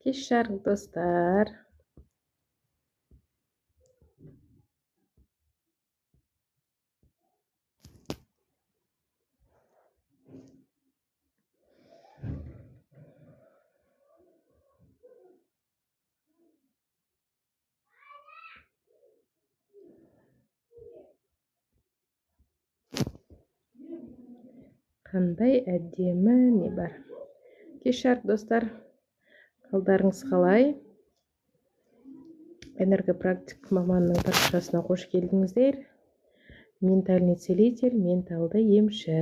Кеш жарық достар. Қандай әдемі не бар. Кеш жарық достар. Қалдарыңыз қалай? Энергопрактик маманның парақшасына қош келдіңіздер. Ментальный целитель, менталды емші.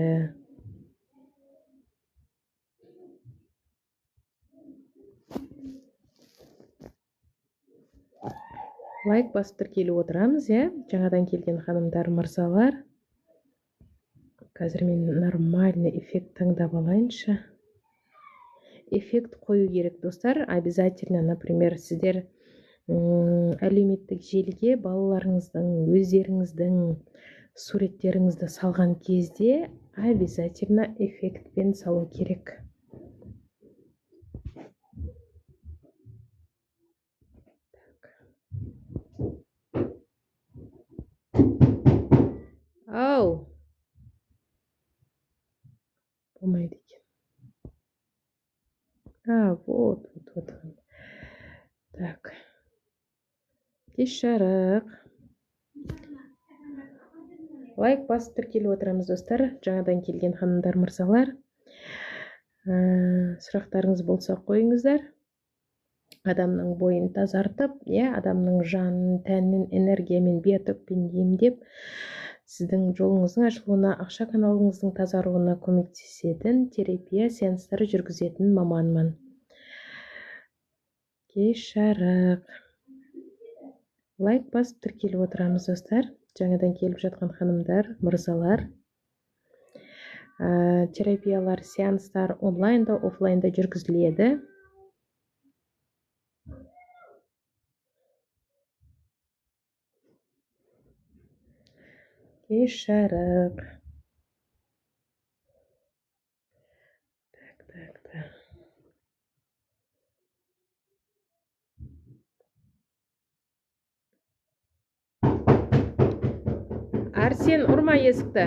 Лайк басып тіркеліп отырамыз, жаңадан келген ханымдар, мырзалар. Қазір мен нормальный эффект таңдап алайыншы. Эффект қою керек достар. Обязательно, например, сіздер әлеуметтік желіге балаларыңыздың, өздеріңіздің суреттеріңізді салған кезде обязательно эффектпен салу керек. Ау! Болмайды екен. Вот. Так. Кеш жарық. Лайк басып тіркеліп отырамыз достар. Жаңадан келген ханымдар, мырзалар. Сұрақтарыңыз болса қойыңыздар. Адамның бойын тазартып, адамның жанын, тәнін энергиямен, биотокпен емдеп, сіздің жолыңыздың ашылуына, ақша каналыңыздың тазаруына көмектесетін терапия сеанстары жүргізетін маманмын. Кеш жарық. Лайк басып тіркеліп отырамыз достар. Жаңадан келіп жатқан ханымдар, мырзалар. Терапиялар, сеанстар онлайнда, офлайнда жүргізіледі. Кеш жарық. Так. Арсен, ұрма есікті.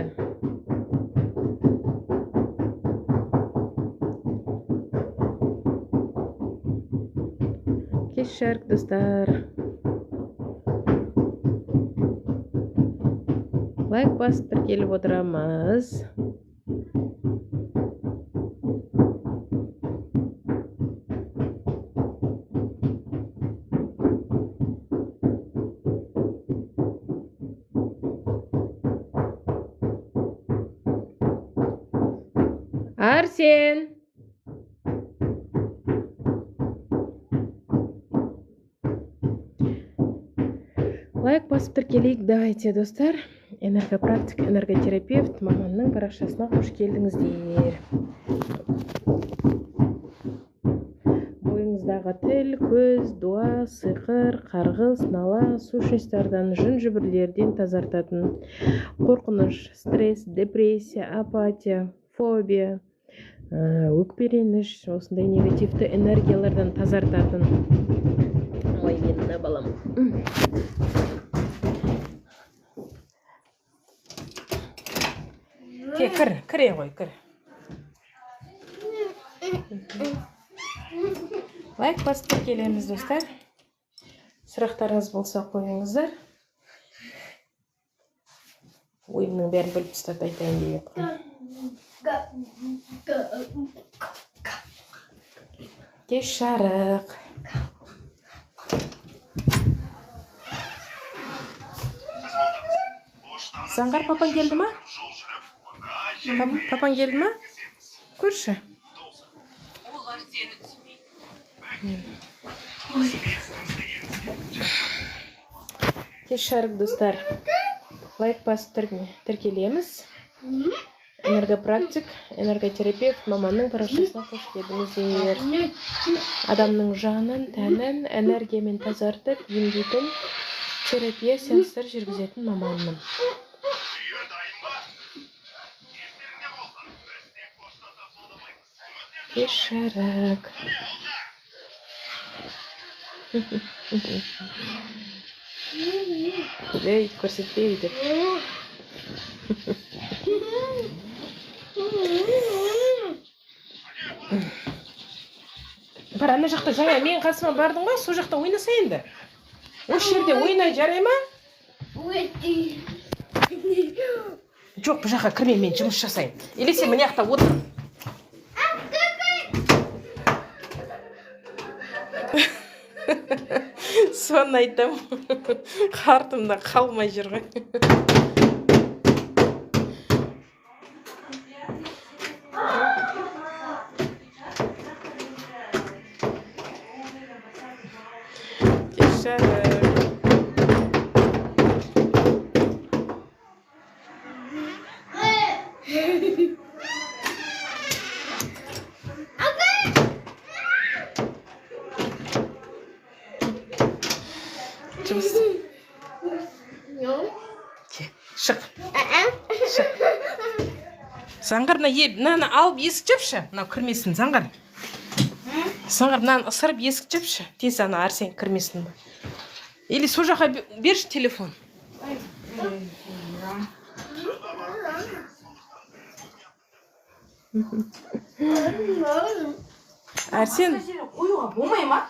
Кеш жарық достар. Лайк басып тіркеліп отырамыз. Арсен! Лайк басып тіркелейік, давайте достар. Энергопрактик, энерготерапевт маманның парақшасына қош келдіңіздер. Бойыңыздағы тіл, көз, дуа, сиқыр, қарғыс, нала, сущностьтардан, жын-жібірлерден тазартатын, қорқыныш, стресс, депрессия, апатия, фобия, өкпереніш, осындай негативті энергиялардан тазартатын. Ой, мені балам. Кіре ғой, кір. Лайк басып келеміз достар. Сұрақтарыңыз болса қойыңыздар. Ойымның бәрін біліп ұстап айтайын деп жатқан. Кеш жарық. Заңғар, папан келді ма? Папан келді ма? Көрші. Кеш жарық достар. Лайк басып тіркелеміз. Энергопрактик, энерготерапевт маманның парақшасына қош келдіңіздер. Адамның жанын, тәнін энергиямен тазартып, емдейтін терапия сеанстар жүргізетін маманмын. Кеш жарық. Ей, көрсетпей деп. Бар, ана жақта жаңа мен қасыма бардың ғой, сол жақта ойнаса енді. Осы жерде ойнай жарай ма? Жоқ, бұл жаққа кірме, мен жұмыс жасайын. Или сен мына жақта отыр. Соны айтам. Қартымда қалмай жүр ғой. Шық. Шық. Заңғар, мынаны алып есік жапшы. Мынау кірмесін, Заңғар. Заңғар, мынаны ысырып есік жапшы. Тез ана Арсен кірмесін. Или сол жаққа берші телефон. Арсен. Қоюға болмай ма?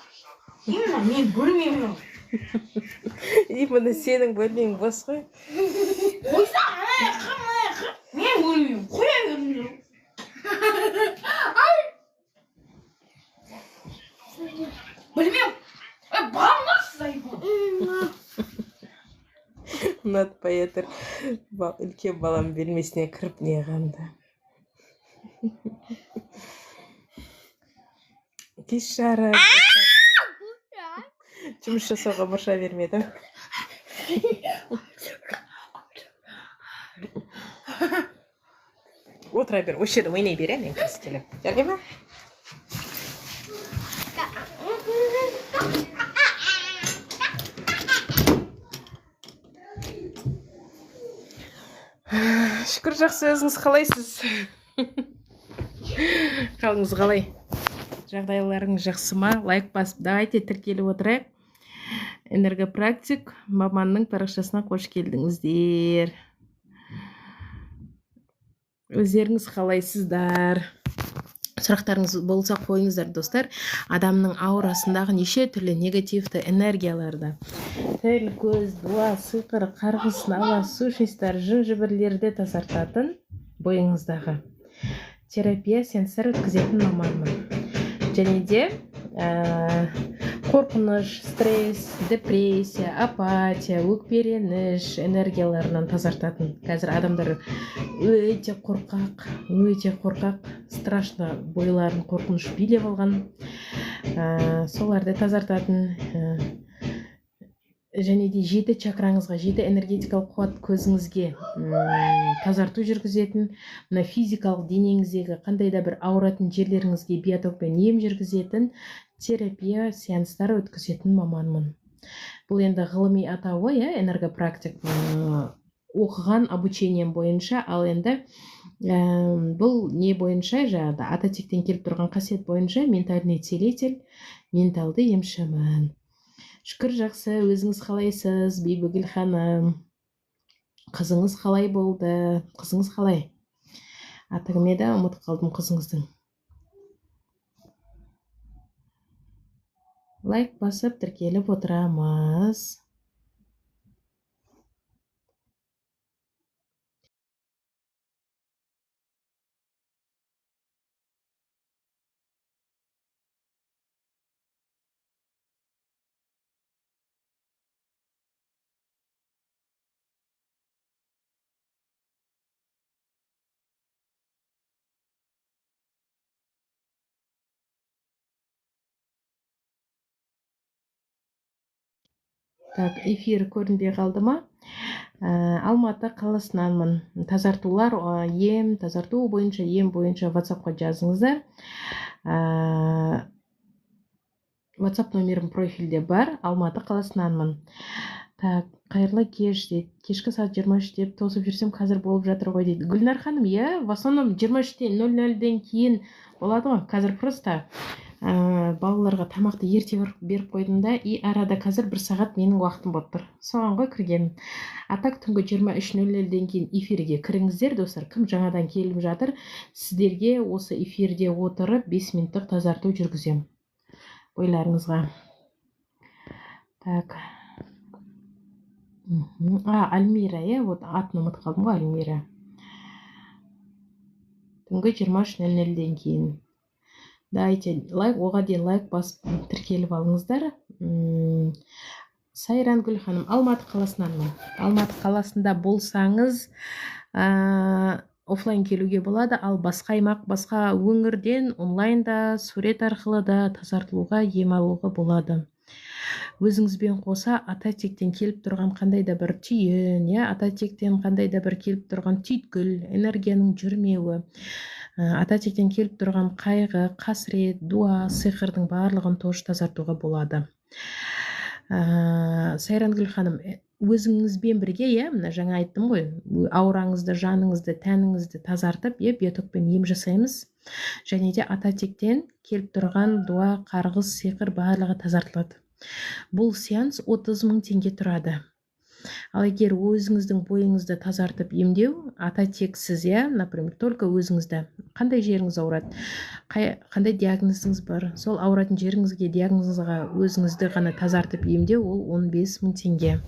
Именно мен бөлмеймін. Именно сенің бөлмең бос қой. Қойса, мен бөлмеймін. Қоя беріңдер. Білмеймін. Бағынғансыз айбон. Ұнатпай отыр. Үлкен балам бөлмесіне кіріп не қанды. Кеш жарып. Жұмыс жасауға мұрша бермеді. Отыра бер, осы жерде ойнай бер, мен кіріскелеп. Жардай ма? Шүкір, жақсы, өзіңіз қалайсыз? Қалыңыз қалай? Жағдайларыңыз жақсы ма? Лайк басып, давайте тіркеліп отырайық. Энергопрактик маманның парақшасына қош келдіңіздер. Өздеріңіз қалайсыздар? Сұрақтарыңыз болса қойыңыздар, достар. Адамның аурасындағы неше түрлі негативті энергияларды, тіл, көз, дуа, сиқыр, қарғыс, нала, сущностьтар, жын-жібірлерді тазартатын бойыңыздағы терапия сеанстар өткізетін маманмын. Және де қорқыныш, стресс, депрессия, апатия, өкпе-реніш энергияларынан тазартатын. Қазір адамдар өте қорқақ, страшно бойларын қорқыныш билеп алған. Соларды тазартатын. Және де 7 чакраңызға, 7 энергетикалық қуат көзіңізге тазарту жүргізетін, мына физикалық денеңіздегі қандай да бір ауыратын жерлеріңізге биотокпен ем жүргізетін терапия сеанстар өткізетін маманмын. Бұл енді ғылыми атауы, энергопрактик, оқыған обучением бойынша, ал енді бұл не бойынша, жаңағы ата тектен келіп тұрған қасиет бойынша ментальный целитель, менталды емшімін. Шүкір, жақсы, өзіңіз қалайсыз, Бибігүл ханым? Қызыңыз қалай болды? Қызыңыз қалай? Аты кім еді? Ұмытып қалдым қызыңыздың. Лайк басып тіркеліп отырамыз. Так, эфир көрінбей қалды ма? Алматы қаласынанмын. Тазартулар, тазарту бойынша, ем бойынша WhatsApp-қа жазыңыздар. WhatsApp номерім профильде бар. Алматы қаласынанмын. Так, қайырлы кеш дейді. Кешкі сағат 23 деп тосып жүрсем, қазір болып жатыр ғой дейді. Гүлнар ханым, в основном 23:00-ден кейін болады ғой. Қазір просто балаларға тамақты ерте беріп қойдым да, и арада қазір 1 сағат менің уақытым болып тұр. Соған ғой кіргенім. Атак түнгі 23:00-ден кейін эфирге кіріңіздер, достар. Кім жаңадан келіп жатыр, сіздерге осы эфирде отырып 5 минуттық тазарту жүргізем. Ойларыңызға. Так. Альмира, вот атын ұмытып қалдым ғой, Альмира. Түнгі 23:00-ден кейін. Дайте лайк, оға дейін лайк басып тіркеліп алыңыздар. Сайрангүл ханым, Алматы қаласынанмын. Алматы қаласында болсаңыз, офлайн келуге болады, ал басқа аймақ, басқа өңірден онлайнда, сурет арқылы да тазартылуға, ем алуға болады. Өзіңізбен қоса ата-тектен келіп тұрған қандай да бір түйін, ата-тектен қандай да бір келіп тұрған түйткіл, энергияның жүрмеуі, ата-тектен келіп тұрған қайғы, қасірет, дуа, сиқырдың барлығын тоже тазартуға болады. Сайрангүл ханым, өзіңізбен бірге, мына жаңа айттым ғой, аураңызды, жаныңызды, тәніңізді тазартып, биотокпен ем жасаймыз. Және де ата-тектен келіп тұрған дуа, қарғыс, сиқыр барлығы тазартылады. Бұл сеанс 30 000 теңге тұрады. Ал егер өзіңіздің бойыңызды тазартып емдеу, ата-тексіз, например, только өзіңізді, қандай жеріңіз ауырады, қандай диагнозыңыз бар, сол ауыратын жеріңізге, диагнозыңызға өзіңізді ғана тазартып емдеу, ол 15 000 теңге.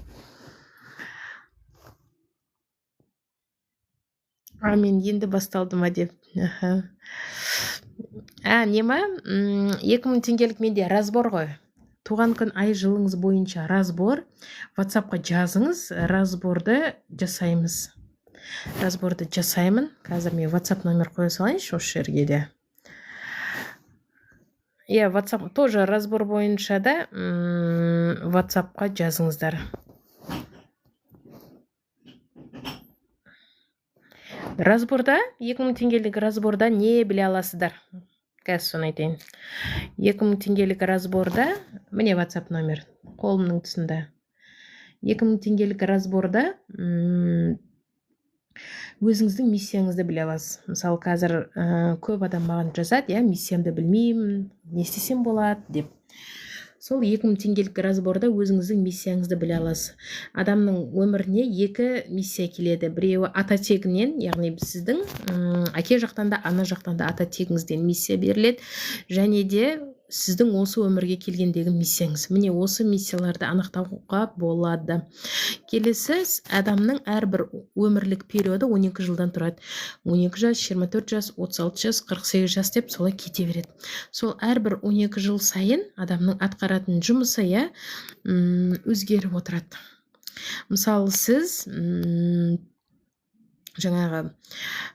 Мен енді басталды ма деп. Нема? 2000 теңгелік менде разбор ғой. Туған күн ай жылыңыз бойынша разбор. WhatsApp-қа жазыңыз, разборды жасаймыз. Разборды жасаймын. Қазір мен WhatsApp номер қоя салайыншы осы жерге де. WhatsApp тоже разбор бойынша да WhatsApp-қа жазыңыздар. Разборда, 2000 теңгелік разборда не біле аласыздар? Қазір соны айтайын. 2000 теңгелік разборда, міне WhatsApp номер, қолымның тұсында. 2000 теңгелік разборда өзіңіздің миссияңызды біле аласыз. Мысалы, қазір көп адам маған жазады, миссиямды білмеймін, не істесем болады деп. Сол 2000 теңгелік разборда өзіңіздің миссияңызды біле аласыз. Адамның өміріне 2 миссия келеді. Біреуі ата-тегінен, яғни сіздің әке жақтан да, ана жақтан да ата-тегіңізден миссия беріледі. Және де сіздің осы өмірге келгендегі миссияңыз. Міне осы миссияларды анықтауға болады. Келесі, адамның әрбір өмірлік периоды 12 жылдан тұрады. 12 жас, 24 жас, 36 жас, 48 жас деп солай кете береді. Сол әрбір 12 жыл сайын адамның атқаратын жұмысы өзгеріп отырады. Мысалы, сіз жаңағы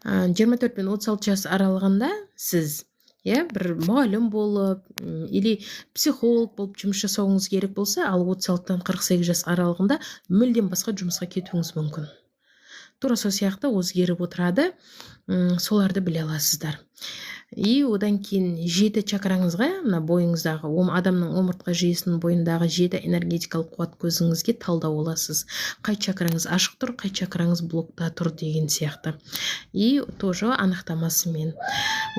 24 пен 36 жас аралығында сіз бір мұғалім болып, или психолог болып жұмыс жасауыңыз керек болса, ал 36-тан 48 жас аралығында мүлдем басқа жұмысқа кетуіңіз мүмкін. Тура сол сияқты өзгеріп отырады, соларды біле аласыздар. И одан кейін 7 чакраңызға, мына бойыңыздағы, адамның омыртқа жүйесінің бойындағы 7 энергетикалық қуат көзіңізге талдау оласыз. Қай чакраңыз ашық тұр, қай чакраңыз блокта тұр деген сияқты. И тоже анықтамасымен.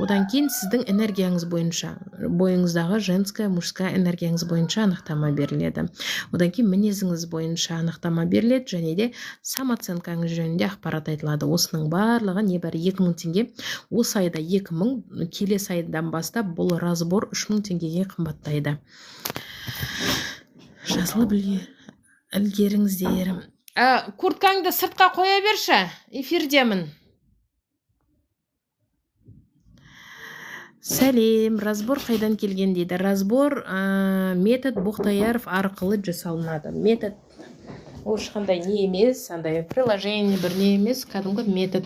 Одан кейін сіздің энергияңыз бойынша, бойыңыздағы женская, мужская энергияңыз бойынша анықтама беріледі. Одан кейін мінезіңіз бойынша анықтама беріледі, және де самооценкаңыз жөнінде ақпарат айтылады. Осының барлығы небәрі 2000 теңге. Осы айда 2000, келесі айдан бастап бұл разбор 3000 теңгеге қымбаттайды. Жазылып үлгеріңіздер. Курткаңды сыртқа қоя берші, эфирдемін. Сәлем, разбор қайдан келген дейді. Разбор метод Боқтаяров арқылы жасалынады. Метод ол ешқандай не емес, андай приложение бір не емес, кәдімгі метод.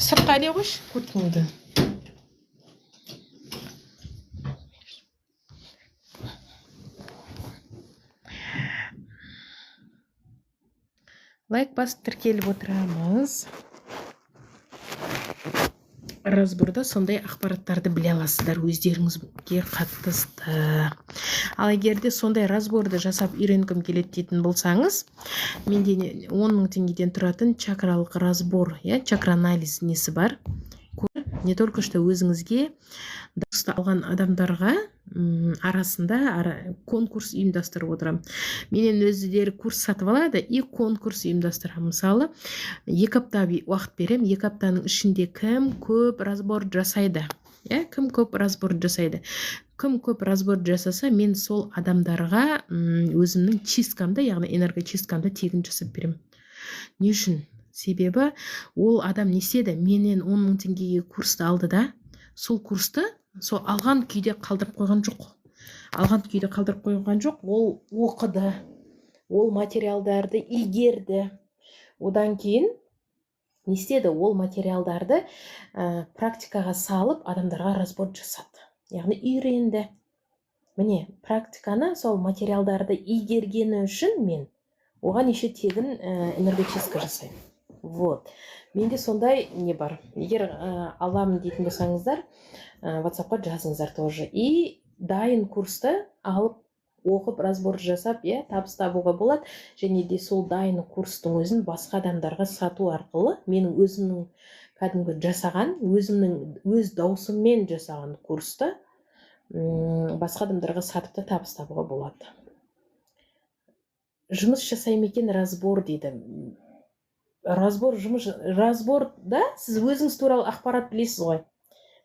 Сыртқа іле қойшы курткаңды. Лайк басып тіркеліп отырамыз. разборда сондай ақпараттарды біле аласыздар өздеріңізге қатысты. Ал егерде сондай разборды жасап үйренгім келеді дейтін болсаңыз, менде 10 000 теңгеден тұратын чакралық разбор, чакра-анализ несі бар. Не только что өзіңізге дауысты алған адамдарға арасында конкурс ұйымдастырып отырам. Менен өздері курс сатып алады и конкурс ұйымдастырам. Мысалы, 2 апта уақыт берем, 2 аптаның ішінде кім көп разбор жасайды. Кім көп разбор жасайды. Кім көп разбор жасаса, мен сол адамдарға өзімнің чисткамды, яғни энергочисткамды тегін жасап берем. Не үшін? Себебі ол адам не істеді? Менен 10 000 теңгеге курсты алды да, сол курсты сол алған күйде қалдырып қойған жоқ. Ол оқыды, ол материалдарды игерді. Одан кейін не істеді? Ол материалдарды практикаға салып, адамдарға разбор жасады. Яғни үйренді. Міне, практиканы сол материалдарды игергені үшін мен оған еше тегін энергочистка жасаймын. Вот. Менде сондай не бар. Егер аламын дейтін болсаңыздар, WhatsApp-қа жазыңыздар тоже. И дайын курсты алып, оқып, разбор жасап, табыс табуға болады. Және де сол дайын курстың өзін басқа адамдарға сату арқылы, менің өзімнің кәдімгі жасаған, өз даусыммен жасаған курсты басқа адамдарға сатып та табыс табуға болады. Жұмыс жасаймын екен разбор дейді. Разборда сіз өзіңіз туралы ақпарат білесіз ғой.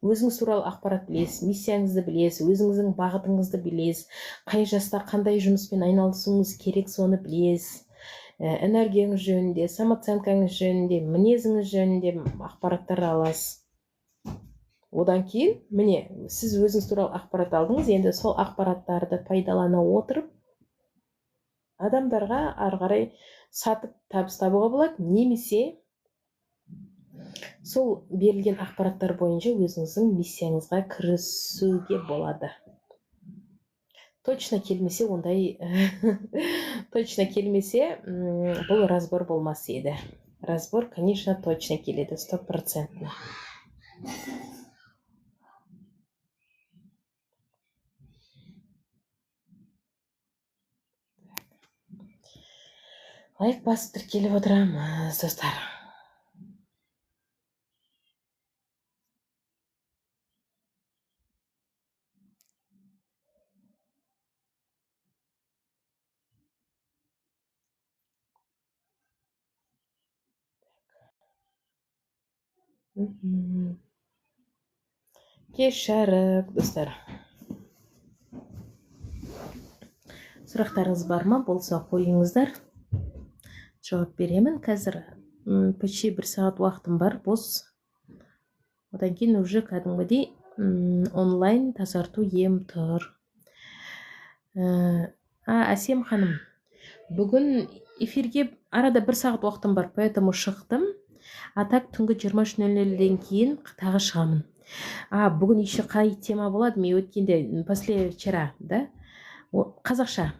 Өзіңіз туралы ақпарат білесіз, миссияңызды білесіз, өзіңіздің бағытыңызды білесіз, қай жаста қандай жұмыспен айналысуыңыз керек соны білесіз. Энергияңыз жөнінде, самооценкаңыз жөнінде, мінезіңіз жөнінде ақпараттар аласыз. Одан кейін, міне, сіз өзіңіз туралы ақпарат алдыңыз, енді сол ақпараттарды пайдалана отырып, адамдарға ары қарай сатып табыс табуға болады, немесе сол берілген ақпараттар бойынша өзіңіздің миссияңызға кірісуге болады. Точно келмесе, бұл разбор болмас еді. Разбор, конечно, точно келеді, 100%. Лайк басып тіркеліп отырамыз, достар. Кеш жарық, достар. Сұрақтарыңыз бар ма? Болса қойыңыздар. Жауап беремін. Қазір почти 1 сағат уақытым бар, бос. Одан кейін уже кәдімгідей онлайн тазарту ем тұр. Әсем ханым, бүгін эфирге арада 1 сағат уақытым бар, поэтому шықтым. А так түнгі 23:00-ден кейін тағы шығамын. Бүгін еще қай тема болады? Мен өткенде после вчера, да? Қазақша.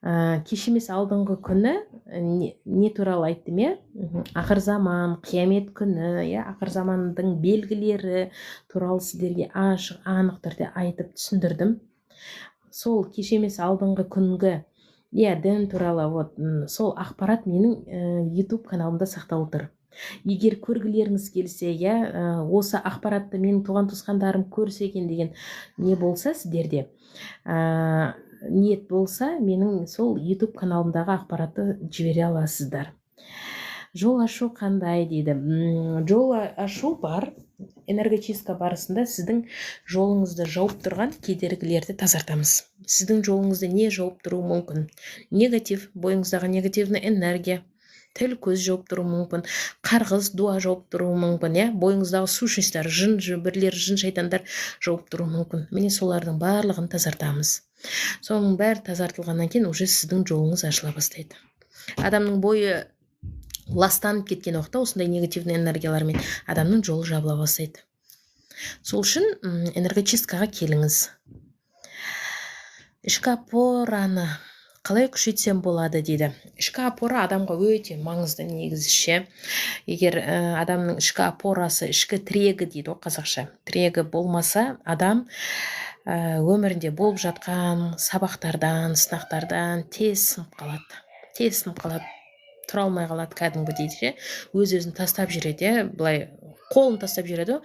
Кеш емес алдыңғы күні не туралы айттым, ақыр заман, қиямет күні, ақыр замандың белгілері туралы сіздерге ашық, анық түрде айтып түсіндірдім. Сол кеш емес алдыңғы күнгі дін туралы сол ақпарат менің YouTube каналымда сақталып тұр. Егер көргілеріңіз келсе, осы ақпаратты менің туған туысқандарым көрсе екен деген не болса сіздерде, ниет болса, менің сол YouTube каналымдағы ақпаратты жібере аласыздар. Жол ашу қандай дейді. Жол ашу бар. Энергочистка барысында сіздің жолыңызды жауып тұрған кедергілерді тазартамыз. Сіздің жолыңызды не жауып тұру мүмкін? Негатив, бойыңыздағы негативный энергия, тіл көз жауып тұру мүмкін, қарғыс, дуа жауып тұру мүмкін, бойыңыздағы сущностьтар, бірлер, жын шайтандар жауып тұру мүмкін. Міне солардың барлығын тазартамыз. Соның бәрі тазартылғаннан кейін уже сіздің жолыңыз ашыла бастайды. Адамның бойы ластанып кеткен уақытта осындай негативный энергиялармен адамның жолы жабыла бастайды. Сол үшін энергочисткаға келіңіз. Ішкі опораны қалай күшейтсем болады дейді. Ішкі опора адамға өте маңызды негізі ше. Егер адамның ішкі опорасы, ішкі тірегі дейді ғой қазақша, тірегі болмаса, адам өмірінде болып жатқан сабақтардан, сынақтардан тез сынып қалады, тұра алмай қалады кәдімгі дейді ше. Өз-өзін тастап жүреді, былай қолын тастап жүреді,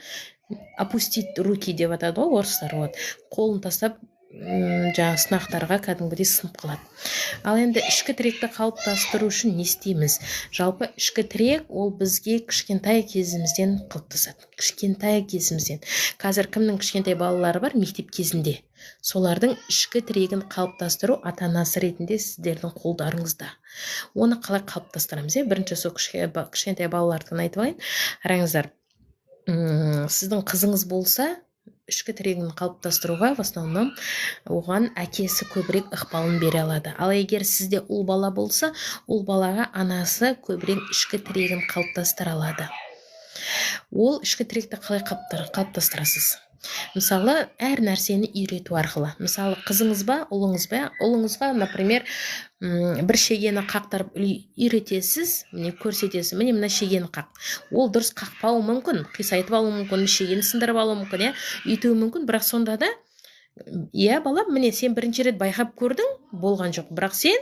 опустить руки деп атады ғой орыстар, вот қолын тастап жаңа сынақтарға кәдімгідей сынып қалады. Ал енді ішкі тіректі қалыптастыру үшін не істейміз? Жалпы ішкі тірек ол бізге кішкентай кезімізден қалыптасады. Кішкентай кезімізден. Қазір кімнің кішкентай балалары бар мектеп кезінде? Солардың ішкі тірегін қалыптастыру ата-анасы ретінде сіздердің қолдарыңызда. Оны қалай қалыптастырамыз? Бірінші сол кішкентай балалардың айтып алайын. Қараңыздар, сіздің қызыңыз болса, ішкі тірегін қалыптастыруға в основном оған әкесі көбірек ықпалын бере алады. Ал егер сізде ұл бала болса, ұл балаға анасы көбірек ішкі тірегін қалыптастыра алады. Ол ішкі тіректі қалай қалыптастырасыз? Мысалы, әр нәрсені үйрету арқылы. Мысалы, қызыңыз ба, ұлыңызға, например, бір шегені қақтырып үйретесіз, міне көрсетесіз, міне мына шегені қақ. Ол дұрыс қақпауы мүмкін, қисайтып алуы мүмкін, шегені сындырып алуы мүмкін, үйтуі мүмкін, бірақ сонда да балам, міне сен бірінші рет байқап көрдің, болған жоқ, бірақ сен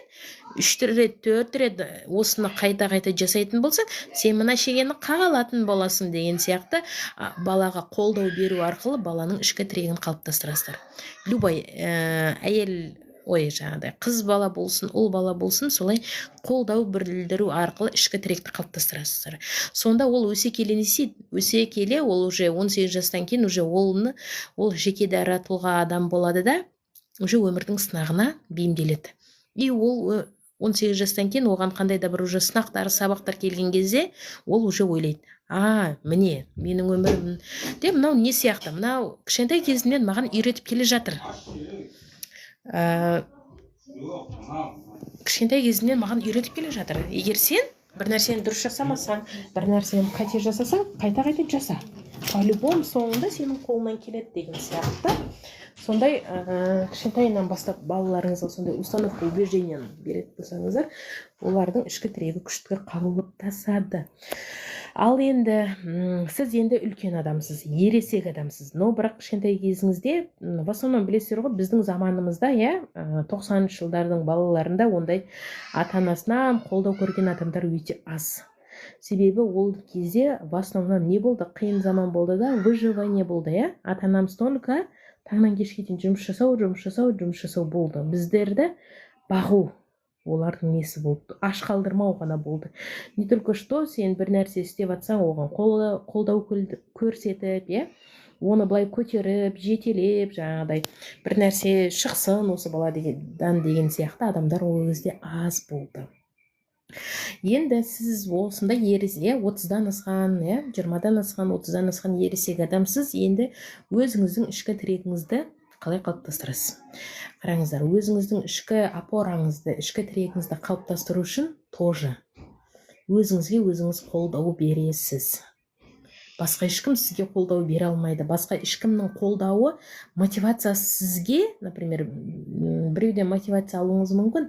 3 рет, 4 рет осыны қайта жасайтын болсаң, сен мына шегені қаға алатын боласың деген сияқты балаға қолдау беру арқылы баланың ішкі тірегін қалыптастырасыздар. Любой әйел, жаңағыдай қыз бала болсын, ұл бала болсын, солай қолдау білдіру арқылы ішкі тіректі қалыптастырасыздар. Сонда ол өсе келе не істейді? Өсе келе ол уже 18 жастан кейін уже ол жеке дара тұлға адам болады да, уже өмірдің сынағына бейімделеді. И ол 18 жастан кейін оған қандай да бір уже сынақтар, сабақтар келген кезде ол уже ойлайды: міне менің өмірім де мынау не сияқты, мынау кішкентай кезімнен маған үйретіп келе жатыр. Кішкентай кезімнен маған үйретіп келе жатыр. Егер сен бір нәрсені дұрыс жасамасаң, бір нәрсені қате жасасаң, қайта жаса. По-любому соңында сенің қолыңнан келеді деген сияқты. Сондай кішкентайынан бастап балаларыңызға сондай установка убеждениені беретін болсаңыздар, олардың ішкі тірегі күшті қалыптасады. Ал енді сіз енді үлкен адамсыз, ересек адамсыз. Но бірақ кішкентай кезіңізде, в основном білесіздер ғой, біздің заманымызда, 90-шы жылдардың балаларында ондай ата-анасынан қолдау көрген адамдар өте аз. Себебі ол кезде в основном не болды? Қиын заман болды да, выживание болды, ата-анамыз только таңнан кешке дейін жұмыс жасау болды. Біздерді бағу, олардың несі болды? Аш қалдырмау ғана болды. Не только что сен бір нәрсе істеп атсаң, оған қолдау көрсетіп, оны былай көтеріп, жетелеп, жаңағыдай бір нәрсе шықсын осы бала деген сияқты адамдар ол кезде аз болды. Енді сіз осында 30-дан асқан, 20-дан асқан, 30-дан асқан ересек адамсыз, енді өзіңіздің ішкі тірегіңізді қалай қалыптастырасыз? Қараңыздар, өзіңіздің ішкі опораңызды, ішкі тірегіңізді қалыптастыру үшін тоже өзіңізге өзіңіз қолдау бересіз. Басқа ешкім сізге қолдау бере алмайды. Басқа ешкімнің қолдауы, мотивациясы сізге, например, біреуден мотивация алуыңыз мүмкін,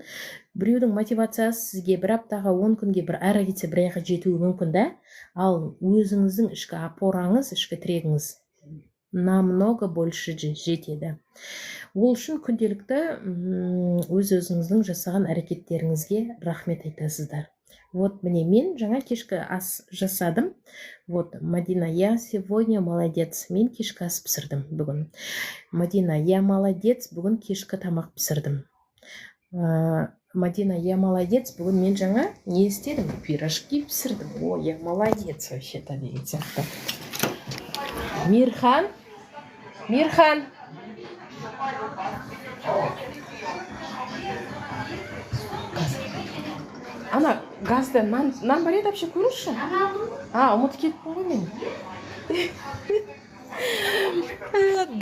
біреудің мотивациясы сізге бір аптаға, 10 күнге, бір ары кетсе бір аяққа жетуі мүмкін да. Ал өзіңіздің ішкі опораңыз, ішкі тірегіңіз намного больше жетеді. Ол үшін күнделікті өз-өзіңіздің жасаған әрекеттеріңізге рахмет айтасыздар. Вот міне мен жаңа кешкі ас жасадым. Вот, Мадина, я сегодня молодец. Мен кешкі ас пісірдім бүгін. Мадина, я молодец. Бүгін кешкі тамақ пісірдім. Мадина, я молодец. Бүгін мен жаңа не істедім? Пирожки пісірдім. О, я молодец вообще-то деген сияқты. Мирхан. Ана газда нан бар еді, вообще көріңізші. Ұмытып кетіппін ғой мен.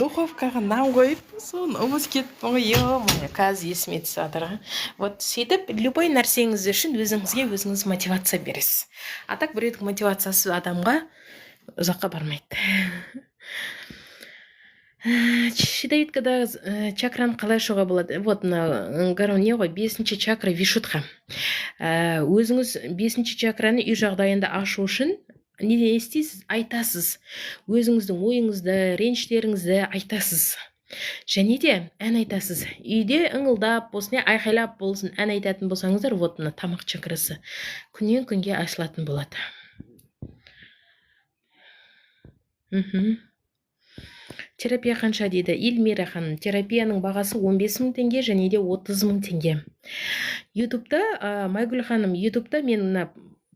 Духовкаға нан қойып, соны ұмытып кетіппін ғой. Е-мое, қазір есіме түсіп жатыр. Вот сөйтіп, любой нәрсеңіз үшін өзіңізге өзіңіз мотивация бересіз. А так біреудің мотивациясы адамға ұзаққа бармайды. Щитовидкада чакраны қалай ашуға болады? Вот мына не ғой, 5-ші чакра вишудха. Өзіңіз 5-ші чакраны үй жағдайында ашу үшін не істейсіз? Айтасыз. Өзіңіздің ойыңызды, реніштеріңізді айтасыз. Және де ән айтасыз. Үйде ыңылдап болсын, айқайлап болсын, ән айтатын болсаңыздар, вот мына тамақ чакрасы күннен күнге ашылатын болады. Терапия қанша дейді? Ильмира ханым, терапияның бағасы 15.000 теңге және де 30.000 теңге. Ютубта, Майгүл ханым, Ютубта мен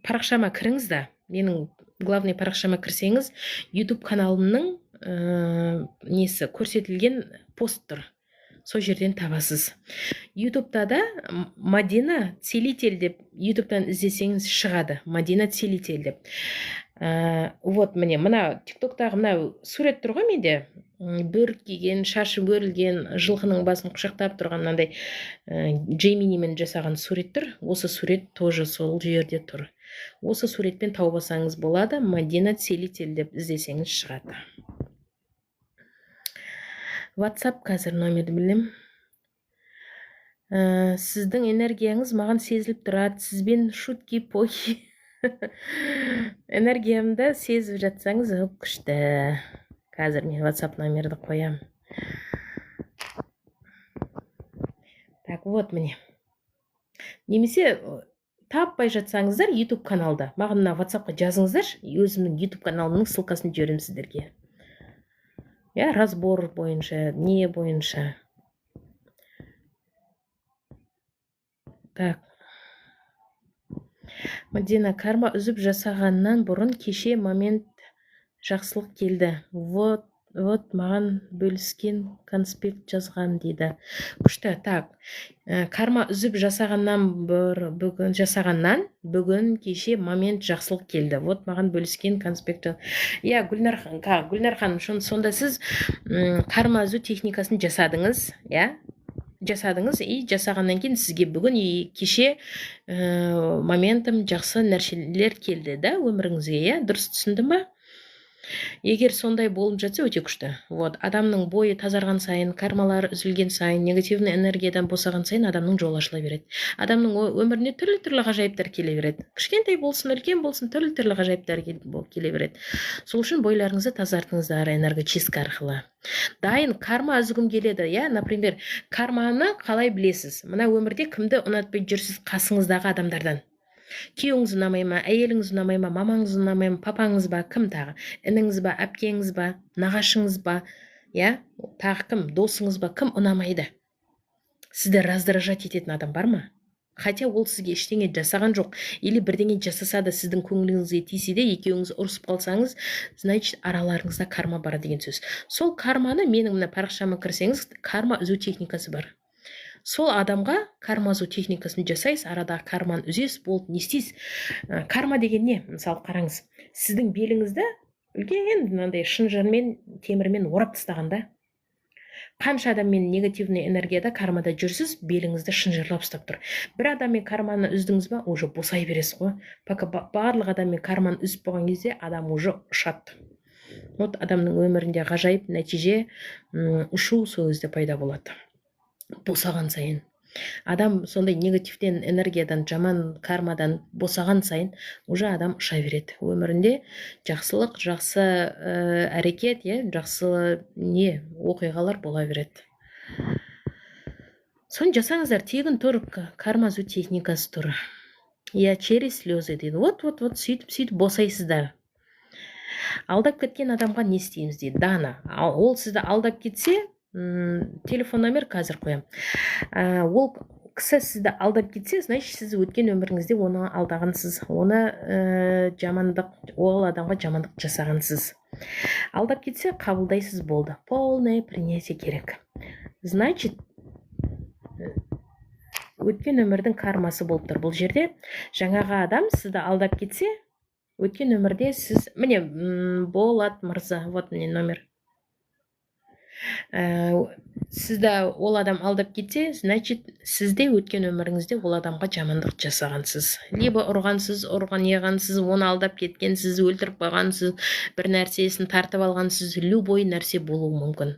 парақшама кіріңіз да, менің главный парақшама кірсеңіз, Ютуб каналымның несі көрсетілген пост тұр. Сол жерден табасыз. Ютубта да Мадина Целитель деп Ютубтан іздесеңіз шығады. Мадина Целитель деп. Вот мына тиктоктағы мына сурет тұр ғой менде, бөрік киген, шашы өрілген, жылқының басын құшақтап тұрған мынандай Джейминимен жасаған сурет тұр. Осы сурет тоже сол жерде тұр. Осы суретпен тауып алсаңыз болады. Мадина Целитель деп іздесеңіз шығады. WhatsApp қазір номерді білем. Сіздің энергияңыз маған сезіліп тұрады. Сізбен шутки похи. Энергиямды сезіп жатсаңыз күшті. Қазір мен WhatsApp номерді қоям. Так, вот міне. Немесе таппай жатсаңыздар YouTube каналда. Маған WhatsAppқа жазыңыздар. Өзімнің YouTube каналымның ссылкасын жіберем сіздерге. Разбор бойынша, не бойынша. Так. Мадина, карма үзіп жасағаннан бұрын кеше момент жақсылық келді. Вот маған бөліскен конспект жазған дейді. Күшті, так. Карма үзіп жасағаннан бүгін кеше момент жақсылық келді. Вот маған бөліскен конспект жазған. Гүлнар ханым, сонда сіз карма үзу техникасын жасадыңыз, жасадыңыз, жасағаннан кейін сізге бүгін кеше моментім жақсы нәрселер келді да өміріңізге, дұрыс түсіндің ба? Егер сондай болып жатса өте күшті. Вот, адамның бойы тазарған сайын, кармалар үзілген сайын, негативный энергиядан босаған сайын адамның жолы ашыла береді. Адамның өміріне түрлі ғажайыптар келе береді. Кішкентай болсын, үлкен болсын, түрлі ғажайыптар келе береді. Сол үшін бойларыңызды тазартыңыздар энергочистка арқылы. Дайын карма үзгім келеді, например, карманы қалай білесіз? Мына өмірде кімді ұнатпай жүрсіз қасыңыздағы адамдардан? Күйеуіңіз ұнамай ма, әйеліңіз ұнамай ма, мамаңыз ұнамай ма, папаңыз ба, кім тағы? Ініңіз ба, әпкеңіз ба, нағашыңыз ба, тағы кім, досыңыз ба, кім ұнамайды? Сізді раздражать ететін адам бар ма? Хотя ол сізге ештеңе жасаған жоқ, или бірдеңе жасаса да сіздің көңіліңізге тисе де, екеуіңіз ұрысып қалсаңыз, значит араларыңызда карма бар деген сөз. Сол карманы менің мына парақшама кірсеңіз, карма үзу техникасы бар. Сол адамға карма үзу техникасын жасайсыз, арадағы карманы үзесіз, болды, не істейсіз? Карма деген не? Мысалы қараңыз, сіздің беліңізді үлкен мынандай шынжырмен, темірмен орап тастағанда, қанша адаммен негативный энергияда кармада жүрсіз, беліңізді шынжырлап ұстап тұр. Бір адаммен карманы үздіңіз ба, уже босай бересіз ғой. Пока барлық адаммен карманы үзіп болған кезде адам уже ұшады. Вот адамның өмірінде ғажайып нәтиже, ұшу сол кезде пайда болады. Босаған сайын. Адам сондай негативтен, энергиядан, жаман кармадан босаған сайын, уже адам ұша береді. Өмірінде жақсылық, жақсы әрекет, жақсы оқиғалар бола береді. Соны жасаңыздар, тегін тұр, карма үзу техникасы тұр. Через слезы дейді. Вот, сөйтіп босайсыздар. Алдап кеткен адамға не істейміз дейді. Дана. Ол сізді алдап кетсе, телефон номер қазір қоям. Ол кісі сізді алдап кетсе, значит, сіз өткен өміріңізде оны алдағансыз, оны ол адамға жамандық жасағансыз. Алдап кетсе, қабылдайсыз, болды. Полное принятие керек. Значит, өткен өмірдің кармасы болып тұр. Бұл жерде жаңаға адам сізді алдап кетсе, өткен өмірде сіз, міне, Болат мырза, вот міне номер. сізді ол адам алдап кетсе, значит, сізде өткен өміріңізде ол адамға жамандық жасағансыз. Либо ұрғансыз, неғансыз, оны алдап кеткенсіз, өлтіріп қойғансыз, бір нәрсесін тартып алғансыз, любой нәрсе болуы мүмкін.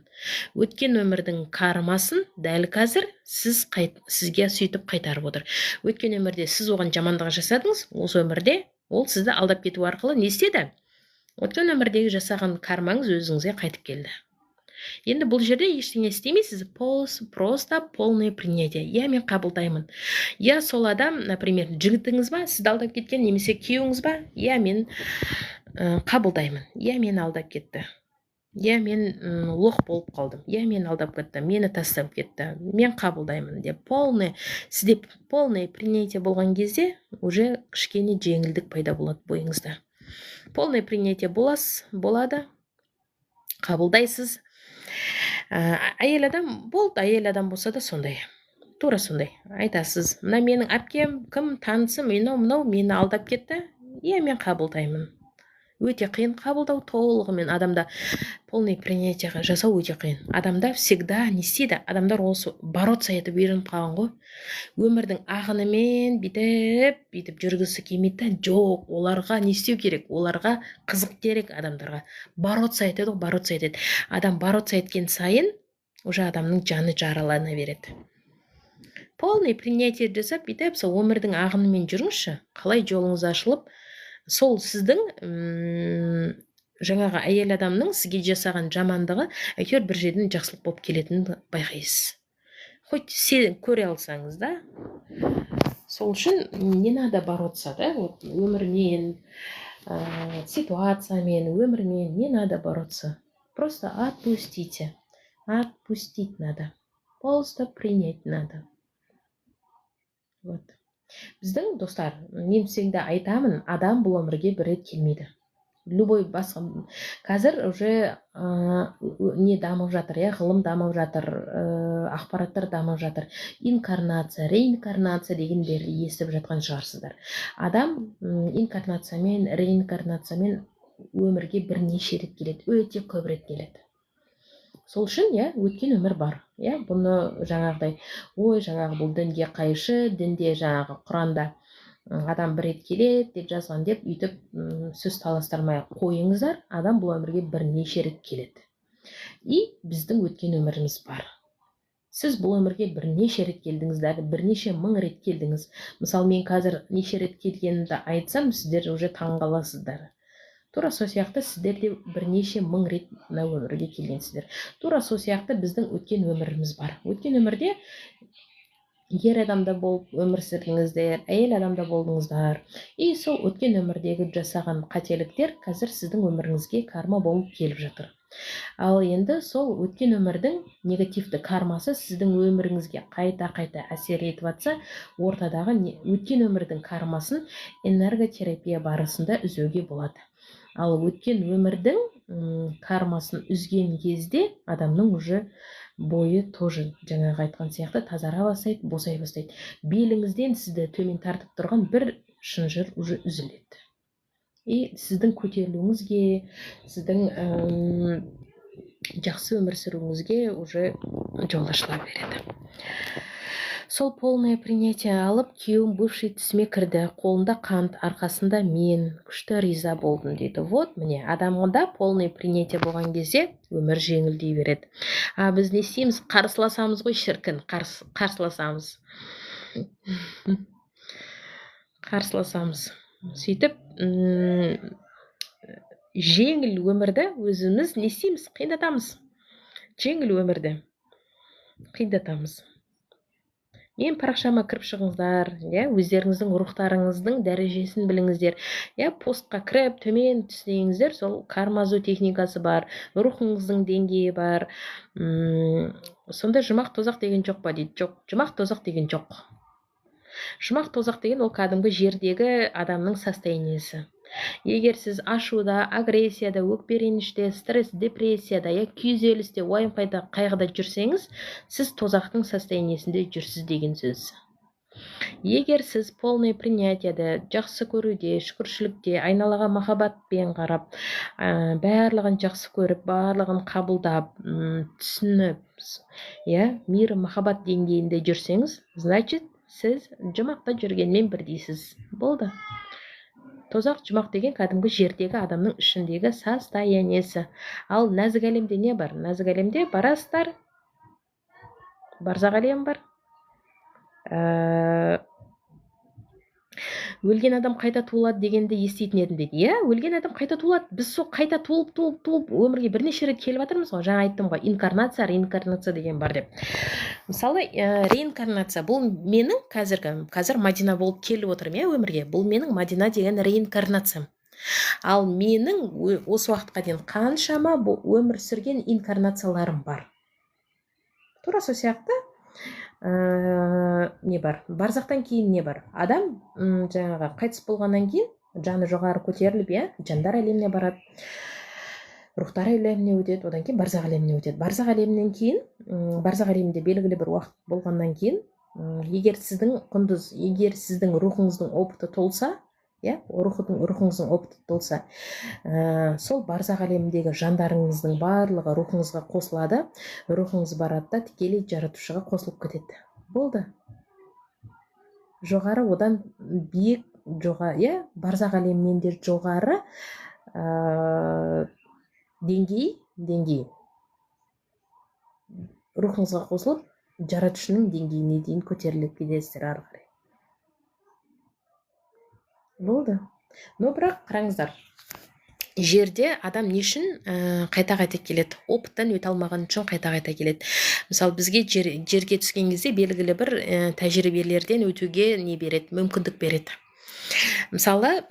Өткен өмірдің кармасын дәл қазір сізге сөйтіп қайтарып отыр. Өткен өмірде сіз оған жамандық жасадыңыз, осы өмірде ол сізді алдап кету арқылы не істеді? Өткен өмірдегі жасаған кармаңыз өзіңізге қайтып келді. Енді бұл жерде ештеңе істемейсіз, просто полное принятие. Я мен қабылдаймын. Я сол адам, например, жігітіңіз ба, сізді алдап кеткен, немесе күйеуіңіз ба? Я мен қабылдаймын. Я мен алдап кетті. Я мен лох болып қалдым. Я мен алдап кетті. Мені тастап кетті. Мен қабылдаймын деп сізде полное принятие болған кезде уже кішкене жеңілдік пайда болады бойыңызда. Полное принятие болады, қабылдайсыз. Әйел адам болды, әйел адам болса да сондай. Тура сондай. Айтасыз, мына менің әпкем, кім танысым, мынау мені алдап кетті. Мен қабылдаймын. Өте қиын қабылдау, толығымен адамда полный принятиеға жасау өте қиын. Адамда всегда не істейді? Адамдар осы бороться етіп үйреніп қалған ғой. Өмірдің ағынымен бүйтіп жүргісі келмейді. Жоқ, оларға не істеу керек? Оларға қызық керек адамдарға. Бороться етеді. Адам бороться еткен сайын уже адамның жаны жаралана береді. Полный принятие жасап, сол өмірдің ағынымен жүріңізші. Қалай жолыңыз ашылып, сол сіздің жаңағы әйел адамның сізге жасаған жамандығы әйтеуір бір жерден жақсылық болып келетінін байқайсыз. Хоть сен көре алсаңыз да, сол үшін не надо бороться, да, өмірмен, ситуациямен, өмірмен не надо бороться. Просто отпустите. Отпустить надо. Просто принять надо. Вот. Біздің достар, мен всегда айтамын, адам бұл өмірге бір рет келмейді. Любой басқа, қазір уже не дамып жатыр, ғылым дамып жатыр, ақпараттар дамып жатыр. Инкарнация, реинкарнация дегендер естіп жатқан шығарсыздар. Адам инкарнациямен, реинкарнациямен өмірге бірнеше рет келеді, өте көп рет келеді. Сол үшін, өткен өмір бар. Бұны жаңағыдай, бұл дінге қайшы, дінде жаңағы Құранда адам бір рет келеді деп жазған деп үйтіп сөз таластырмай қойыңыздар. Адам бұл өмірге бірнеше рет келеді. И біздің өткен өміріміз бар. Сіз бұл өмірге бірнеше рет келдіңіздер, бірнеше мың рет келдіңіз. Мысалы, мен қазір неше рет келгенімді айтсам, сіздер уже таң қаласыздар. Тура сол сияқты сіздер де бірнеше мың рет мына өмірге келгенсіздер. Тура сол сияқты біздің өткен өміріміз бар. Өткен өмірде ер адамда болып өмір сүрдіңіздер, әйел адамда болдыңыздар. И сол өткен өмірдегі жасаған қателіктер қазір сіздің өміріңізге карма болып келіп жатыр. Ал енді сол өткен өмірдің негативті кармасы сіздің өміріңізге қайта әсер етіп жатса, ортадағы өткен өмірдің кармасын энерготерапия барысында үзуге болады. Ал өткен өмірдің кармасын үзген кезде адамның уже бойы тоже жаңағы айтқан сияқты тазара бастайды, босай бастайды. Беліңізден сізді төмен тартып тұрған бір шынжыр уже үзіледі. И сіздің көтерілуіңізге, сіздің жақсы өмір сүруіңізге уже жол ашыла береді. Сол полное принятие алып, күйеуім бывший түсіме кірді, қолында қант, арқасында мен, күшті риза болдым дейді. Вот, міне, адамында полное принятие болған кезде өмір жеңілдей береді. Біз не істейміз? Қарсыласамыз ғой, шіркін, қарсыласамыз. Қарсыласамыз. Сөйтіп, жеңіл өмірді өзіміз не істейміз? Қиындатамыз. Жеңіл өмірді қиындатамыз. Мен парақшама кіріп шығыңыздар, өздеріңіздің рухтарыңыздың дәрежесін біліңіздер. Постқа кіріп, төмен түсінеңіздер, сол кармазу техникасы бар, рухыңыздың деңгейі бар. Сонда жұмақ тозақ деген жоқ па дейді. Жоқ, жұмақ тозақ деген жоқ. Жұмақ тозақ деген ол кәдімгі жердегі адамның состояниесі. Егер сіз ашуда, агрессияда, өкпе-реніште, стресс, депрессияда, күйзелісте, уайым қайғыда жүрсеңіз, сіз тозақтың состояниесінде жүрсіз деген сөз. Егер сіз полный принятияда, жақсы көруде, шүкіршілікте, айналаға махаббатпен қарап, барлығын жақсы көріп, барлығын қабылдап, түсініп, мир махаббат деңгейінде жүрсеңіз, значит, сіз жұмақта жүргенмен бірдейсіз. Болды. Тозақ жұмақ деген кәдімгі жердегі адамның ішіндегі состояниесі. Ал нәзік әлемде не бар? Нәзік әлемде барасыздар. Барзақ әлем бар. Өлген адам қайта туылады дегенді еститін едім дейді. Иә, өлген адам қайта туылады. Біз сол қайта туылып өмірге бірнеше рет келіп жатырмыз ғой. Жаңа айттым ғой, инкарнация, реинкарнация деген бар деп. Мысалы, реинкарнация бұл менің қазір Мадина болып келіп отырмын, иә, өмірге. Бұл менің Мадина деген реинкарнациям. Ал менің осы уақытқа дейін қаншама өмір сүрген инкарнацияларым бар. Тура сол сияқты не бар? Барзақтан кейін не бар? Адам жаңағы қайтыс болғаннан кейін жаны жоғары көтеріліп, иә, жандар әлеміне барады. Рухтар әлеміне өтеді, одан кейін барзақ әлеміне өтеді. Барзақ әлемінен кейін, барзақ әлемінде белгілі бір уақыт болғаннан кейін, егер сіздің рухыңыздың опыты толса, иә, рухыңыздың опыты толса, сол барзақ әлеміндегі жандарыңыздың барлығы рухыңызға қосылады, рухыңыз барады да тікелей жаратушыға қосылып кетеді. Болды. Жоғары, одан биік, иә, барзақ әлемінен де жоғары деңгей рухыңызға қосылып, жаратушының деңгейіне дейін көтеріліп кетесіздер ары қарай. Болды. Но бірақ қараңыздар, жерде адам не үшін қайта-қайта келеді? Опыттан өте алмаған үшін қайта-қайта келеді. Мысалы, бізге жерге түскен кезде белгілі бір тәжірибелерден өтуге не береді? Мүмкіндік береді. Мысалы,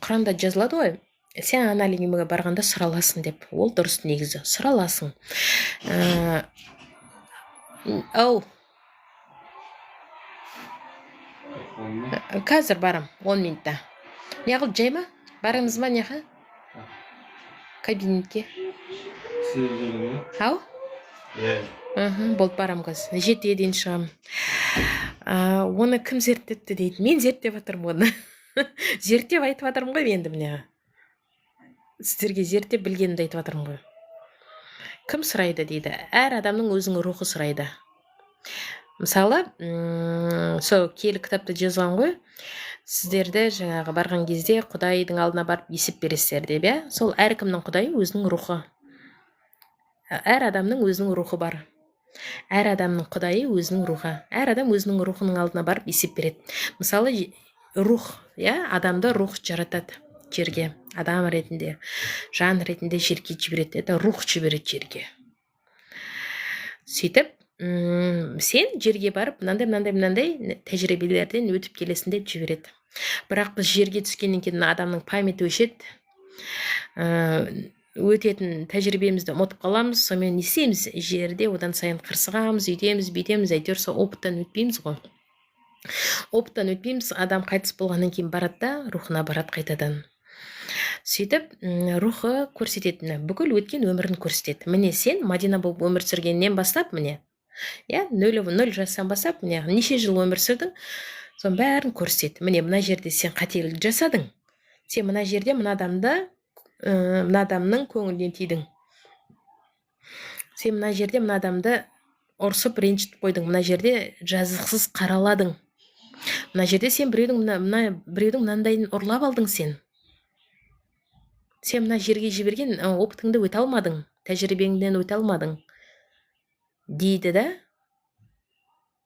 Құранда жазылады ғой, сен ана әлемге барғанда сұраласың деп. Ол дұрыс негізі. Сұраласың. Қазір барам, 10 минутта. Неғыл жайма? Барыңыз ма неға? Кабинетке. Ау? Болды, барам қыз. 7-ге дейін шығам. Оны кім зерттепті дейді. Мен зерттеп жатырмын оны. Зерттеп айтып жатырмын ғой енді міне. Сіздерге зерттеп білгенімді айтып жатырмын ғой. Кім сұрайды дейді. Әр адамның өзінің рухы сұрайды. Мысалы, сол киелі кітапта жазған ғой, сіздерді жаңағы барған кезде Құдайдың алдына барып есеп бересіздер деп, иә? Сол әркімнің Құдайы өзінің рухы. Әр адамның өзінің рухы бар. Әр адамның Құдайы өзінің рухы. Әр адам өзінің рухының алдына барып есеп береді. Мысалы, рух, иә, адамды рух жаратады жерге. Адам ретінде, жан ретінде жерге жібереді. Это рух жібереді жерге. Сөйтіп, сен жерге барып, мынандай тәжірибелерден өтіп келесің деп жібереді. Бірақ біз жерге түскеннен кейін адамның памяті өшеді. Өтетін тәжірибемізді ұмытып қаламыз, сонымен не істейміз? Жерде одан сайын қырсығамыз, бүйтеміз, әйтеуір сол опыттан өтпейміз ғой. Опыттан өтпейміз, адам қайтыс болғаннан кейін барады да, рухына барады қайтадан. Сөйтіп, рухы көрсетеді, бүкіл өткен өмірін көрсетеді. Міне сен Мадина болып өмір сүргеннен бастап, міне, иә, 0 жастан бастап, міне, неше жыл өмір сүрдің, соның бәрін көрсетеді. Міне, мына жерде сен қателік жасадың. Сен мына жерде мына адамның көңілінен тидің. Сен мына жерде мына адамды ұрсып ренжітіп қойдың. Мына жерде жазықсыз қараладың. Мына жерде сен біреудің мынандайын ұрлап алдың сен. Сен мына жерге жіберген опытыңды өте алмадың, тәжірибеңден өте алмадың, дейді да.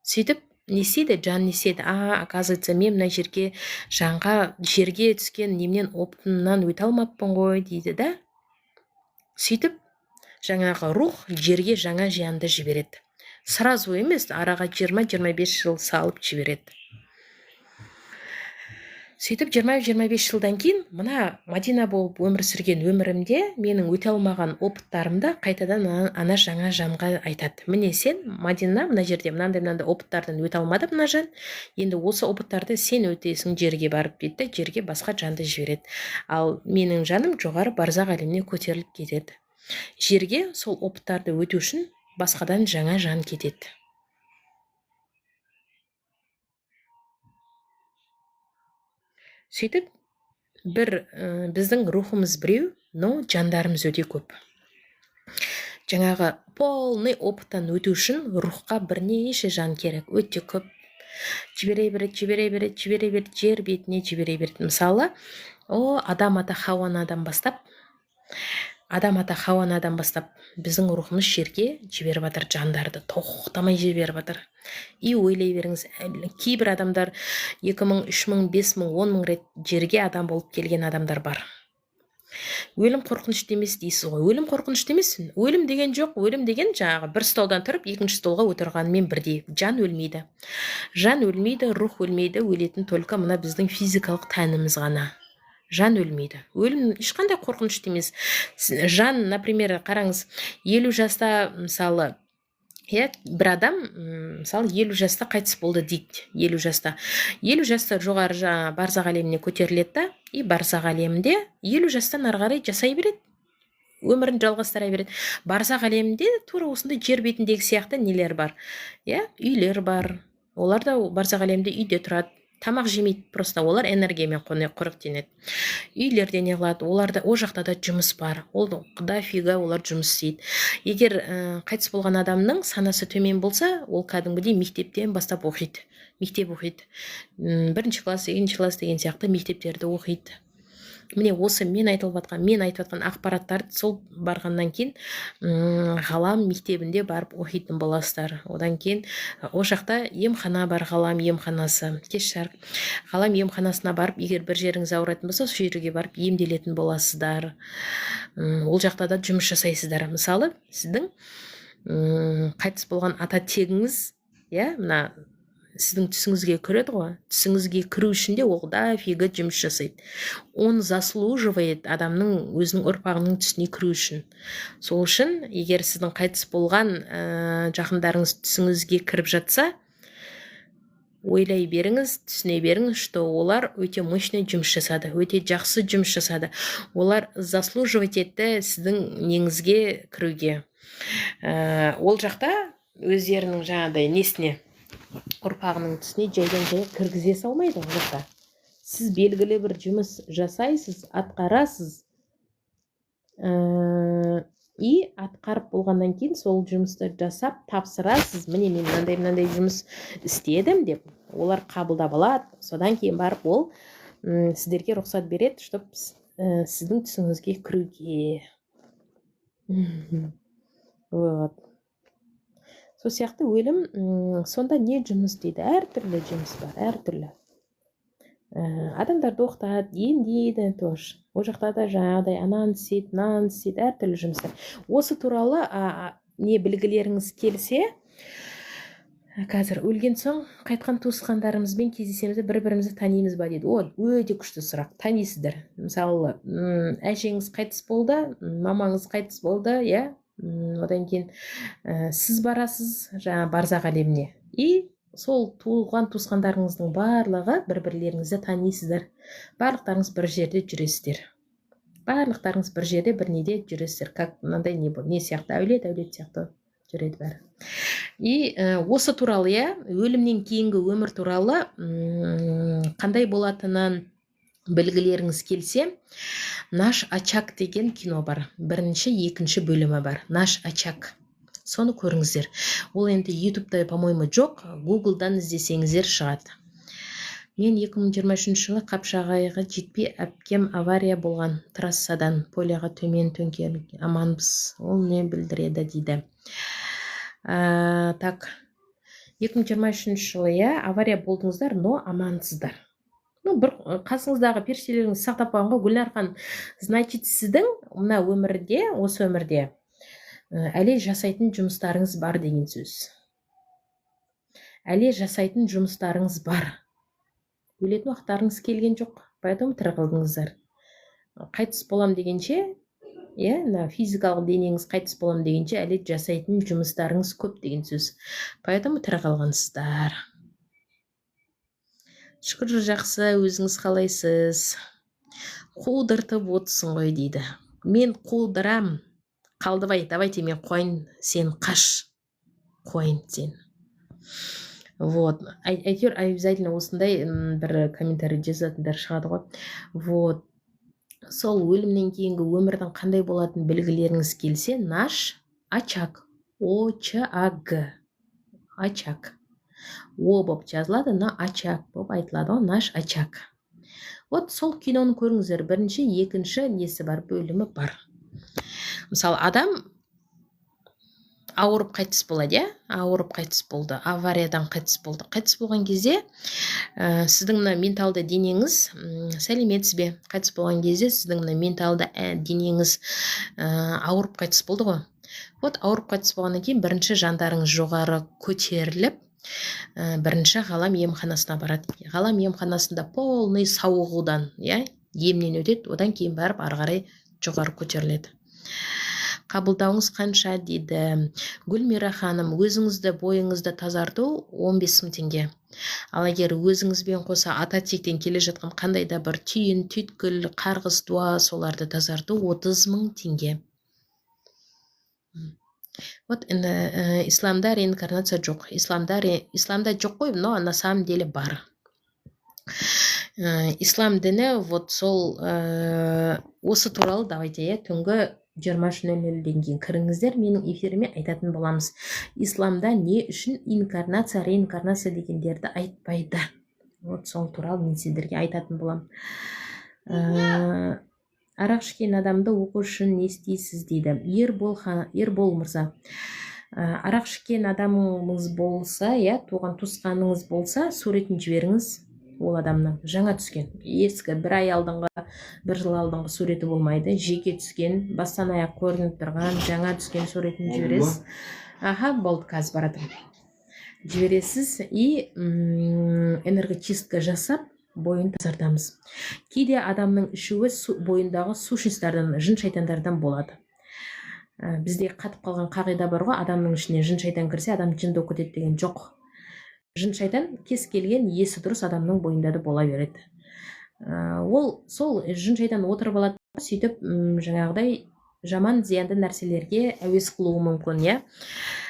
Сөйтіп, не істейді? Жан не істейді? Оказывается, мен мына жерге түскен немнен опытымнан өте алмаппын ғой, дейді да. Сөйтіп, жаңағы рух жерге жаңа жанды жібереді. Сразу емес, араға 20-25 жыл салып жібереді. Сөйтіп 20-25 жылдан кейін мына Мадина болып өмір сүрген өмірімде менің өте алмаған опыттарымды қайтадан ана жаңа жанға айтады. Міне сен Мадина мына жерде мынандай опыттардан өте алмады мына жан. Енді осы опыттарды сен өтесің жерге барып дейді, жерге басқа жанды жібереді. Ал менің жаным жоғары барзақ әлеміне көтеріліп кетеді. Жерге сол опыттарды өту үшін басқадан жаңа жан кетеді. сөйтіп бір біздің рухымыз біреу, но жандарымыз өте көп. Жаңағы полный опыттан өту үшін рухқа бірнеше жан керек, өте көп. Жібере береді, жер бетіне жібере береді. Мысалы, Адам ата Хауанадан бастап біздің рухымыз жерге жіберіп жатыр жандарды, тоқтамай жіберіп жатыр. И ойлай беріңіз, кейбір адамдар 2000, 3000, 5000, 10 000 рет жерге адам болып келген адамдар бар. Өлім қорқынышты емес дейсіз ғой. Өлім қорқынышты емес. Өлім деген жоқ. Өлім деген жаңағы бір столдан тұрып екінші столға отырғанмен бірдей. Жан өлмейді. Жан өлмейді, рух өлмейді. Өлетін только мына біздің физикалық тәніміз ғана. Жан өлмейді. Өлім ешқандай қорқынышты емес. Жан, например, қараңыз, 50 жаста мысалы, бір адам, мысалы, 50 жаста қайтыс болды дейді. 50 жаста жоғары барзақ әлеміне көтеріледі да, и барзақ әлемінде 50 жастан ары қарай жасай береді. Өмірін жалғастыра береді. Барзақ әлемінде тура осындай жер бетіндегі сияқты нелер бар. Үйлер бар. Олар да барзақ әлемінде үйде тұрады. Тамақ жемейді, просто олар энергиямен қоректенеді. Үйлерде не қылады, оларда о жақта да жұмыс бар. Ол құда фига олар жұмыс істейді. Егер қайтыс болған адамның санасы төмен болса, ол кәдімгідей мектептен бастап оқиды. Мектеп оқиды. 1-ші класс, 2-ші класс деген сияқты мектептерді оқиды. Міне осы мен айтып жатқан ақпараттарды сол барғаннан кейін ғалам мектебінде барып оқитын боласыздар. Одан кейін о жақта емхана бар, ғалам емханасы. Кеш жарық ғалам емханасына барып, егер бір жеріңіз ауыратын болса, сол жерге барып емделетін боласыздар. Ол жақта да жұмыс жасайсыздар. Мысалы, сіздің қайтыс болған ата тегіңіз, мына сіздің түсіңізге кіреді ғой. Түсіңізге кіру үшін де ол да фига жұмыс жасайды. Он заслуживает адамның өзінің ұрпағының түсіне кіру үшін. Сол үшін, егер сіздің қайтыс болған жақындарыңыз түсіңізге кіріп жатса, ойлай беріңіз, түсіне беріңіз, что олар өте мощный жұмыс жасады, өте жақсы жұмыс жасады. Олар заслуживать етті сіздің неңізге кіруге. Ол жақта өздерінің жаңағыдай несіне, ұрпағының түсіне жайдан жай кіргізе салмайды ол жақта. Сіз белгілі бір жұмыс жасайсыз, атқарасыз. И атқарып болғаннан кейін сол жұмысты жасап тапсырасыз. Міне мен мынандай жұмыс істедім деп, олар қабылдап алады. Содан кейін барып ол сіздерге рұқсат береді, чтобы сіздің түсіңізге кіруге. Вот. Сол сияқты өлім, сонда не жұмыс дейді? Әртүрлі жұмыс бар, әртүрлі. Адамдарды оқытады, емдейді тоже. О жақта да жаңағыдай ананы істейді, мынаны істейді, әртүрлі жұмыстар. Осы туралы не білгілеріңіз келсе, қазір өлген соң қайтқан туысқандарымызбен кездесеміз, бір-бірімізді танимыз ба дейді. Өте күшті сұрақ. Танисыздар. Мысалы, әжеңіз қайтыс болды, мамаңыз қайтыс болды, одан кейін сіз барасыз жаңа барзақ әлеміне. И сол туылған туысқандарыңыздың барлығы бір-бірлеріңізді танисыздар. Барлықтарыңыз бір жерде жүресіздер. Барлықтарыңыз бір жерде бір неде жүресіздер. Как мынандай не сияқты, әулет сияқты жүреді бәрі. И осы туралы, өлімнен кейінгі өмір туралы қандай болатынын білгілеріңіз келсе, Наш очаг деген кино бар. 1-2 бөлімі бар. Наш очаг. Соны көріңіздер. Ол енді ютубта, по-моему, жоқ. Гуглдан іздесеңіздер шығады. Мен 2023 жылы Қапшағайға жетпей әпкем авария болған. Трассадан поляға төмен төңкеріліп аманбыз. Ол не білдіреді дейді. Так, 2023 жылы авария болдыңыздар, но амансыздар. Бір қасыңыздағы періштелеріңіз сақтап қалған ғой, Гүлнархан, значит, сіздің мына өмірде, осы өмірде әле жасайтын жұмыстарыңыз бар деген сөз. Әле жасайтын жұмыстарыңыз бар. Өлетін уақыттарыңыз келген жоқ, поэтому тірі қалдыңыздар. Қайтыс болам дегенше, физикалық денеңіз қайтыс болам дегенше, әле жасайтын жұмыстарыңыз көп деген сөз. Поэтому тірі қалғансыздар. Шүкір жақсы, өзіңіз қалайсыз? Қудыртып отсын ғой дейді. Мен қудырам. Қалдыбай, давайте мен қойын, сен қаш. Қойын сен. Вот. Әйтеуір обязательно осындай бір комментарий жазатындар шығады ғой. Вот. Сол өлімнен кейінгі өмірдің қандай болатын білгілеріңіз келсе, наш очаг. О-Ч-А-Г. Очаг. О болып жазылады, но очаг болып айтылады ғой, наш очаг. Вот сол киноны көріңіздер. Бірінші, екінші несі бар, бөлімі бар. Мысалы, адам ауырып қайтыс болады, ауырып қайтыс болды, авариядан қайтыс болды. Қайтыс болған кезде сіздің мына менталды денеңіз сәлеметсіз бе? Қайтыс болған кезде сіздің мына менталды денеңіз ауырып қайтыс болды ғой. Вот ауырып қайтыс болғаннан кейін бірінші жандарыңыз жоғары көтеріліп, бірінші ғалам емханасына барады. Ғалам емханасында полный сауығудан, емнен өтеді, одан кейін барып ары қарай жоғары көтеріледі. Қабылдауыңыз қанша дейді. Гүлмира ханым, өзіңізді бойыңызды тазарту 15 000 теңге. Ал егер өзіңізбен қоса ата тектен келе жатқан қандай да бір түйін, түйткіл, қарғыс, дуа соларды тазарту 30 000 теңге. Вот енді исламда реинкарнация жоқ. Исламда жоқ қой, но на самом деле бар. Ислам діні вот сол осы туралы давайте түнгі 23:00-ден кейін кіріңіздер, менің эфиріме айтатын боламыз. Исламда не үшін инкарнация, реинкарнация дегендерді айтпайды. Вот сол туралы мен сіздерге айтатын болам. Арақ ішкен адамды оқу үшін не істейсіз дейді. Ербол мырза, арақ ішкен адамыңыз болса, туған туысқаныңыз болса, суретін жіберіңіз. Ол адамның жаңа түскен, ескі, бір ай алдыңғы, бір жыл алдыңғы суреті болмайды. Жеке түскен, бастан аяқ көрініп тұрған, жаңа түскен суретін жібересіз. Болды, қазір баратым. Жібересіз и энергочистка жасап, бойын тазартамыз. Кейде адамның ішуі бойындағы сущностьтардан, жын шайтандардан болады. Бізде қатып қалған қағида бар ғой, адамның ішіне жын шайтан кірсе, адам жынды кетеді деген жоқ. Жын шайтан кез келген есі дұрыс адамның бойында да бола береді. Ол сол жын шайтан отырып алады, сөйтіп жаңағыдай жаман зиянды нәрселерге әуес қылуы мүмкін,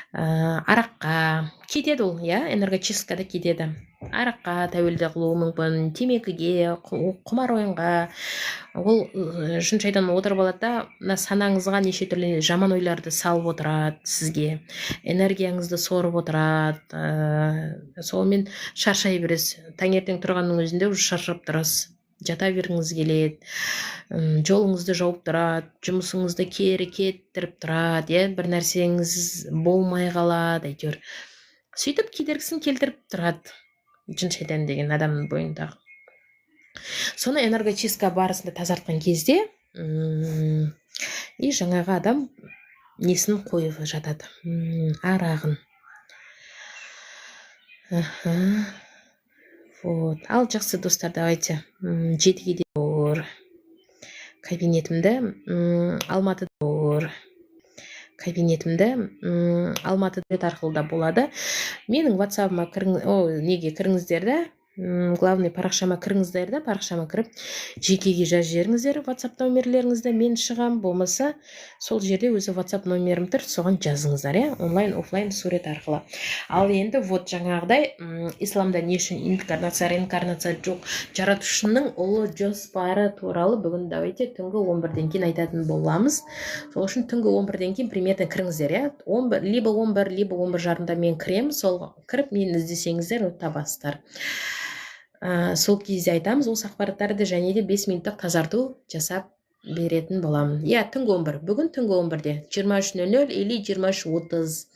араққа кетеді ол, энергочисткада кетеді. Араққа тәуелді қылуы мүмкін, темекіге, құмар ойынға. Ол жын шайтан отырып алады да, санаңызға неше түрлі жаман ойларды салып отырады сізге, энергияңызды сорып отырады. Сонымен шаршай бересіз. Таңертең тұрғанның өзінде уже шаршап тұрасыз. Жата бергіңіз келеді, жолыңызды жауып тұрады, жұмысыңызды кері кеттіріп тұрады, бір нәрсеңіз болмай қалады, әйтеуір. Сөйтіп кедергісін келтіріп тұрады жын шайтан деген адамның бойындағы. Соны энергочистка барысында тазартқан кезде и жаңағы адам несін қойып жатады, арағын. Вот. Ал жақсы достар, давайте 7-ге дейін кабинетімді Алматыда арқылы да болады. Менің WhatsApp-ыма кіріңіздер да, главный парақшама кіріңіздер да, парақшама кіріп, жекеге жазып жіберіңіздер WhatsApp номерлеріңізді, мен шығам, болмаса сол жерде өзі WhatsApp номерім тұр, соған жазыңыздар, онлайн, офлайн сурет арқылы. Ал енді вот жаңағыдай исламда не үшін инкарнация, реинкарнация жоқ, жаратушының ұлы жоспары туралы бүгін давайте түнгі 11-ден кейін айтатын боламыз. Сол үшін түнгі 11-ден кейін примерно кіріңіздер, либо 11, либо 11:30 мен кірем, сол кіріп мен іздесеңіздер, табасыздар. Сол кезде айтамыз, осы ақпараттарды және де 5 минуттық тазарту жасап беретін боламын. Түнгі 11, бүгін түнгі 11-де 23:00 или 23:30.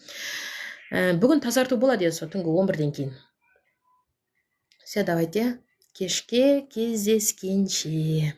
Бүгін тазарту болады, сол түнгі 11-ден кейін. Все, давайте, кешке кездескенше.